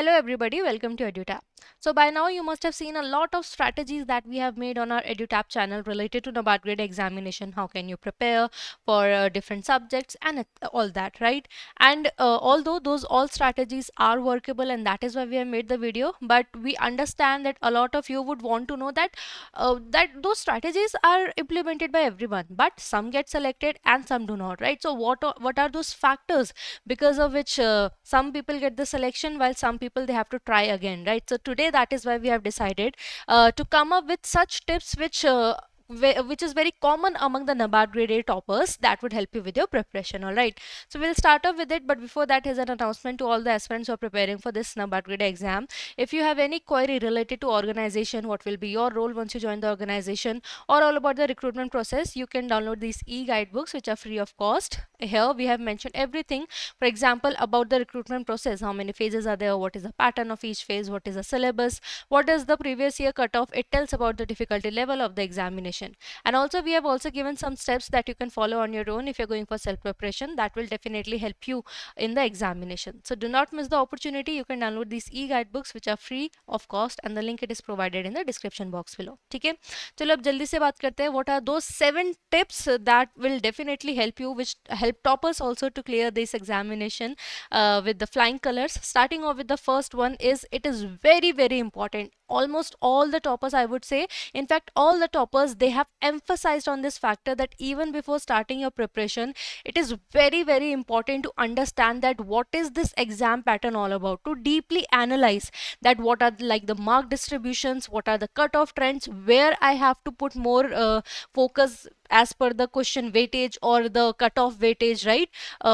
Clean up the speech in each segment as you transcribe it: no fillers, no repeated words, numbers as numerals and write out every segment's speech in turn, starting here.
Hello everybody, welcome to EduTap. So by now you must have seen a lot of strategies that we have made on our EduTap channel related to NABARD Grade examination. How can you prepare for different subjects and all that, right? And although those all strategies are workable and that is why we have made the video, but we understand that a lot of you would want to know that those strategies are implemented by everyone, but some get selected and some do not, right? So what are those factors because of which some people get the selection while some people they have to try again, right? So today that is why we have decided to come up with such tips which is very common among the NABARD Grade A toppers that would help you with your preparation. All right, so we'll start off with it, but before that, here's an announcement to all the aspirants who are preparing for this NABARD Grade A exam. If you have any query related to organization, what will be your role once you join the organization, or all about the recruitment process, you can download these e-guidebooks which are free of cost. Here we have mentioned everything, for example, about the recruitment process, how many phases are there, what is the pattern of each phase, what is the syllabus, what is the previous year cutoff. It tells about the difficulty level of the examination. And also we have also given some steps that you can follow on your own if you're going for self preparation. That will definitely help you in the examination. So do not miss the opportunity. You can download these e-guidebooks which are free of cost, and the link it is provided in the description box below. ठीक है, चलो अब जल्दी से बात करते हैं. What are those 7 tips that will definitely help you, which help toppers also to clear this examination with the flying colors? Starting off with the first one is, it is very important. Almost all the toppers, I would say, in fact all the toppers, they have emphasized on this factor that even before starting your preparation, it is very important to understand that what is this exam pattern all about, to deeply analyze that what are like the mark distributions, what are the cutoff trends, where I have to put more focus as per the question weightage or the cutoff weightage, right?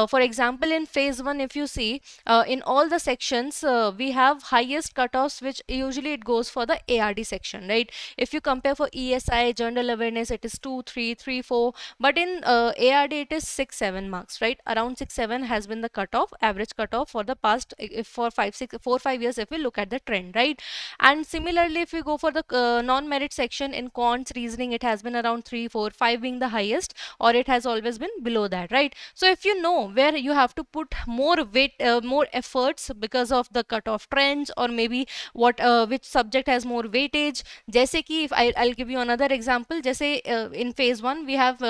For example, in phase 1, if you see, in all the sections we have highest cutoffs, which usually it goes for the ARD section, right? If you compare for ESI, general awareness, it is 2 3 3 4, but in ARD it is 6 7 marks, right? Around 6 7 has been the cutoff, average cutoff for the past, if for 5 years, if we look at the trend, right? And similarly, if we go for the non-merit section, in quants, reasoning, it has been around 3 4 5 being the highest, or it has always been below that, right? So if you know where you have to put more weight, more efforts because of the cutoff trends, or maybe what which subject has more weightage. जैसे कि if I'll give you another example. जैसे in phase 1 we have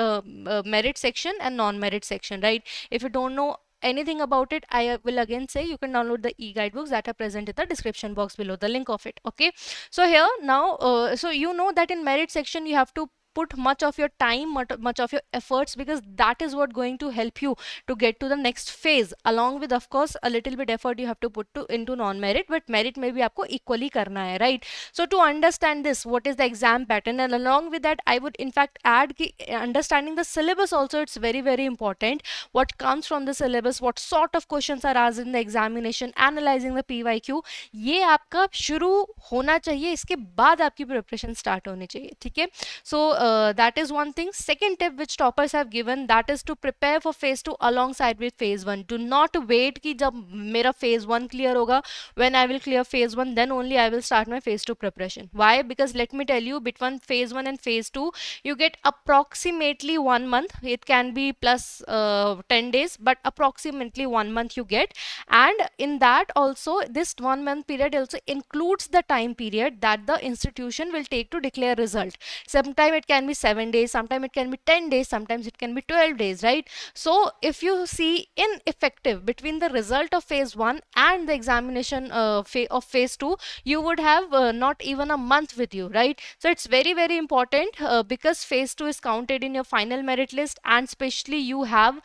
merit section and non-merit section, right? If you don't know anything about it, I will again say you can download the e-guidebooks that are present in the description box below, the link of it. Okay, so here now, so you know that in merit section you have to put much of your time, much of your efforts, because that is what going to help you to get to the next phase, along with of course a little bit effort you have to put to into non-merit, but merit में भी आपको equally करना है, right? So to understand this, what is the exam pattern, and along with that I would in fact add कि understanding the syllabus also, it's very important. What comes from the syllabus, what sort of questions are asked in the examination, analyzing the PYQ, ये आपका शुरू होना चाहिए, इसके बाद आपकी preparation start होनी चाहिए. ठीक है, so that is one thing. Second tip which toppers have given, that is to prepare for phase 2 alongside with phase 1. Do not wait कि जब मेरा phase 1 clear होगा, when I will clear phase 1, then only I will start my phase 2 preparation. Why? Because let me tell you, between phase 1 and phase 2 you get approximately 1 month. It can be plus 10 days, but approximately 1 month you get. And in that also, this 1 month period also includes the time period that the institution will take to declare result. Sometimes it can be 7 days, sometimes it can be 10 days, sometimes it can be 12 days, right? So if you see ineffective between the result of phase 1 and the examination of phase 2, you would have not even a month with you, right? So it's very important, because phase 2 is counted in your final merit list, and especially you have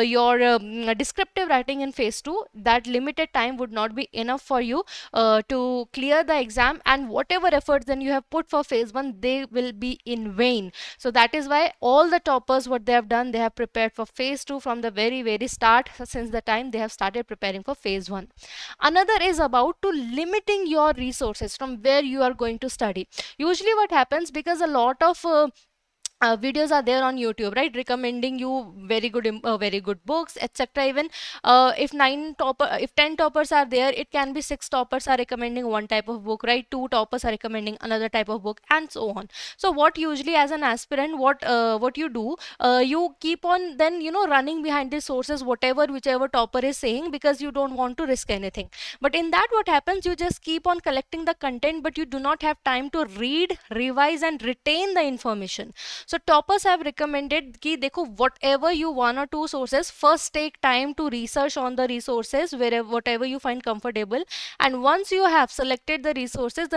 your descriptive writing in phase 2. That limited time would not be enough for you to clear the exam, and whatever efforts then you have put for phase 1, they will be in vain. So that is why all the toppers, what they have done, they have prepared for phase 2 from the very start, since the time they have started preparing for phase 1. Another is about to limiting your resources from where you are going to study. Usually what happens, because a lot of videos are there on YouTube, right? Recommending you very good, very good books, etc. Even if 10 toppers are there, it can be 6 toppers are recommending one type of book, right? 2 toppers are recommending another type of book, and so on. So what usually as an aspirant, what you do, you keep on then running behind the sources, whatever whichever topper is saying, because you don't want to risk anything. But in that, what happens, you just keep on collecting the content, but you do not have time to read, revise, and retain the information. So toppers have recommended कि देखो whatever you one or two sources, first take time to research on the resources wherever whatever you find comfortable, and once you have selected the resources,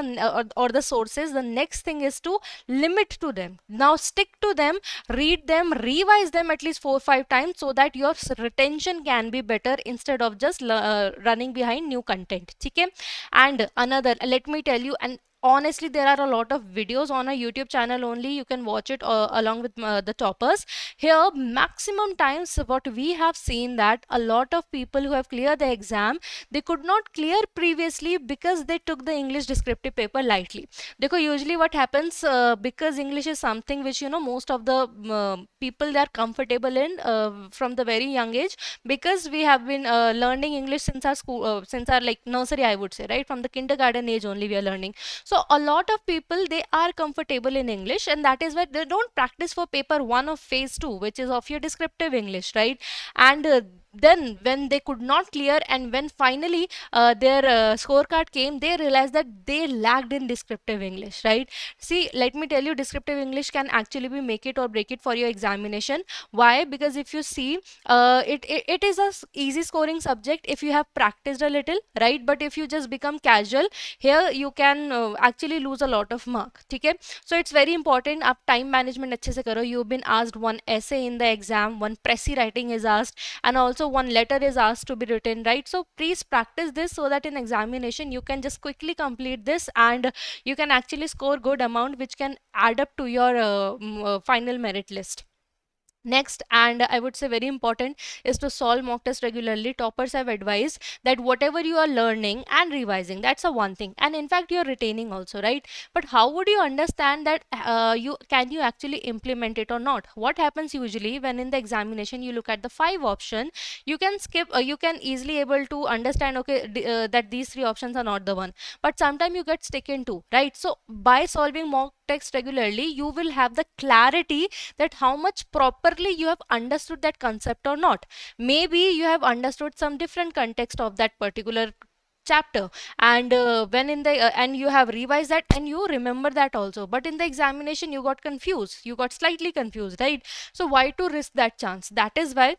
or the sources, the next thing is to limit to them. Now stick to them, read them, revise them at least 4 or 5 times, so that your retention can be better instead of just running behind new content. Okay. And another, let me tell you, and honestly, there are a lot of videos on a YouTube channel only. You can watch it along with the toppers. Here, maximum times what we have seen, that a lot of people who have cleared the exam, they could not clear previously because they took the English descriptive paper lightly. Because usually what happens, because English is something which most of the people, they are comfortable in from the very young age, because we have been learning English since our school, since our like nursery, I would say, right? From the kindergarten age only we are learning. So a lot of people, they are comfortable in English, and that is why they don't practice for paper 1 of phase 2, which is of your descriptive English, right? And then when they could not clear, and when finally their scorecard came, they realized that they lacked in descriptive English, right? See, let me tell you, descriptive English can actually be make it or break it for your examination. Why? Because if you see, it is a easy scoring subject if you have practiced a little, right? But if you just become casual, here you can actually lose a lot of mark. Okay. So it's very important, आप time management अच्छे से करो. You've been asked one essay in the exam, one pressy writing is asked, and also one letter is asked to be written, right? So please practice this, so that in examination you can just quickly complete this, and you can actually score good amount, which can add up to your final merit list. Next, and I would say very important, is to solve mock test regularly. Toppers have advised that whatever you are learning and revising, that's a one thing, and in fact you're retaining also, right? But how would you understand that you actually implement it or not? What happens usually when in the examination you look at the 5 option, you can skip, you can easily able to understand, okay, that these 3 options are not the one, but sometimes you get stick into, right? So by solving mock text regularly, you will have the clarity that how much properly you have understood that concept or not. Maybe you have understood some different context of that particular chapter, and when in the and you have revised that, and you remember that also, but in the examination you got confused, you got slightly confused, right? So why to risk that chance? That is why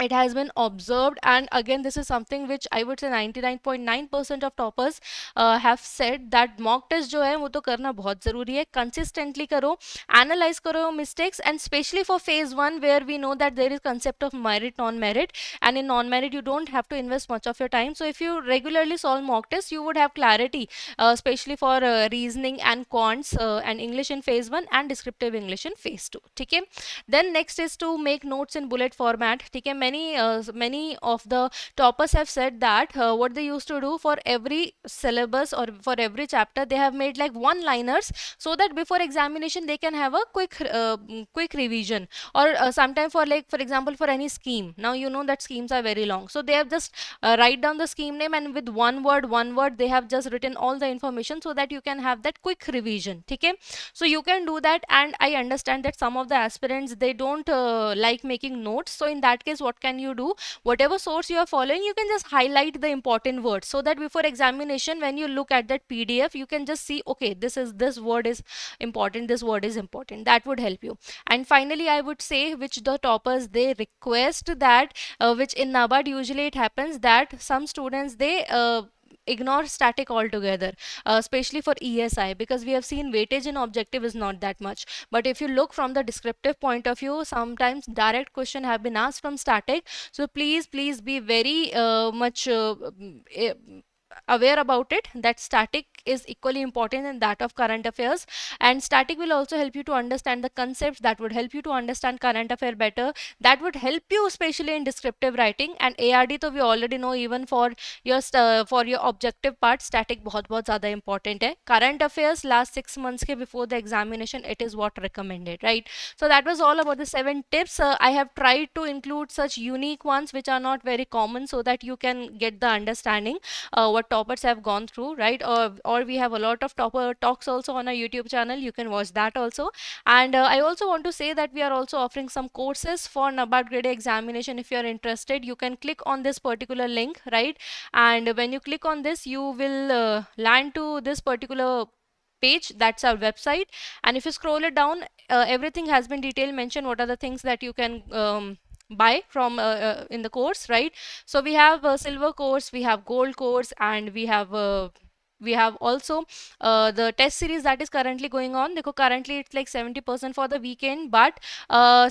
it has been observed, and again this is something which I would say 99.9% of toppers have said, that mock test जो है वो तो करना बहुत ज़रूरी है. Consistently करो, analyze करो mistakes, and especially for phase 1, where we know that there is concept of merit, non-merit, and in non-merit you don't have to invest much of your time. So if you regularly solve mock tests, you would have clarity, especially for reasoning and quants, and English in phase 1 and descriptive English in phase 2. ठीक है. Then next is to make notes in bullet format. ठीक है. Many of the toppers have said that what they used to do for every syllabus or for every chapter, they have made like one liners, so that before examination they can have a quick revision, or sometime for, like for example, for any scheme. Now you know that schemes are very long, so they have just write down the scheme name, and with one word they have just written all the information, so that you can have that quick revision. Okay. So you can do that, and I understand that some of the aspirants, they don't like making notes. So in that case, what can you do? Whatever source you are following, you can just highlight the important words, so that before examination, when you look at that PDF, you can just see, okay, this word is important, this word is important. That would help you. And finally, I would say, which the toppers, they request that, which in NABARD usually it happens, that some students, they ignore static altogether, especially for ESI, because we have seen weightage in objective is not that much. But if you look from the descriptive point of view, sometimes direct question have been asked from static. So please be very much aware about it, that static is equally important in that of current affairs, and static will also help you to understand the concepts that would help you to understand current affair better, that would help you especially in descriptive writing. And ARD तो we already know, even for your objective part static बहुत बहुत ज़्यादा important है. Current affairs last 6 months के before the examination, it is what recommended, right? So that was all about the 7 tips. I have tried to include such unique ones which are not very common, so that you can get the understanding what toppers have gone through, right? Or we have a lot of topper talks also on our YouTube channel. You can watch that also. And I also want to say that we are also offering some courses for NABARD Grade A examination. If you are interested, you can click on this particular link, right? And when you click on this, you will land to this particular page. That's our website. And if you scroll it down, everything has been detailed mentioned, what are the things that you can buy from in the course, right? So we have a silver course, we have gold course, and we have also the test series that is currently going on. Dekho, currently it's like 70% for the weekend, but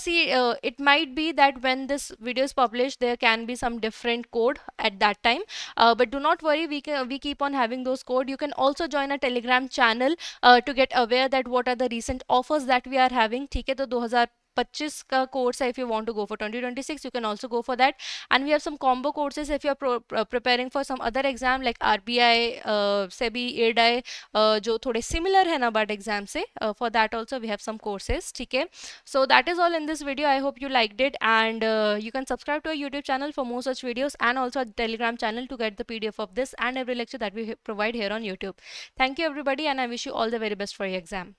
see, it might be that when this video is published, there can be some different code at that time. But do not worry, we keep on having those code. You can also join a Telegram channel to get aware that what are the recent offers that we are having. ठीक है, तो 2025 का course है. If you want to go for 2026, you can also go for that. And we have some combo courses if you're preparing for some other exam like RBI, SEBI, AIRDAI, जो थोड़े similar है NABARD exam से. For that also we have some courses. ठीक है. So that is all in this video. I hope you liked it, and you can subscribe to our YouTube channel for more such videos, and also our Telegram channel to get the PDF of this and every lecture that we provide here on YouTube. Thank you everybody, and I wish you all the very best for your exam.